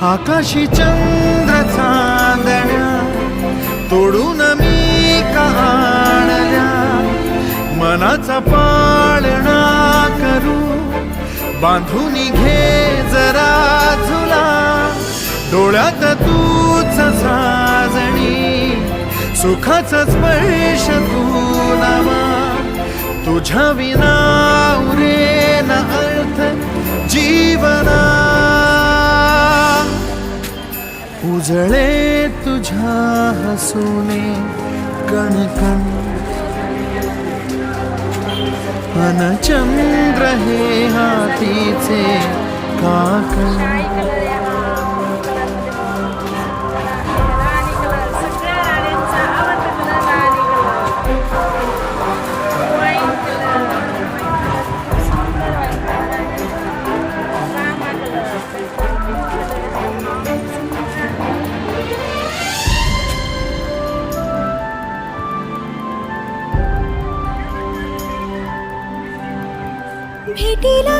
आकाशी चंद्र चांदण्या तोडून मी का आणल्या, मनाचा पाळणा करू बांधून घे जरा झुला, डोळ्यात तूच साजणी सुखाचा स्पर्श तू नामा, तुझ्या विना उरेन अर्थ जीवना, उजळे तुझ्या हसूने कणकण, अन चंद्र हे हातीचे काकण, भेटीला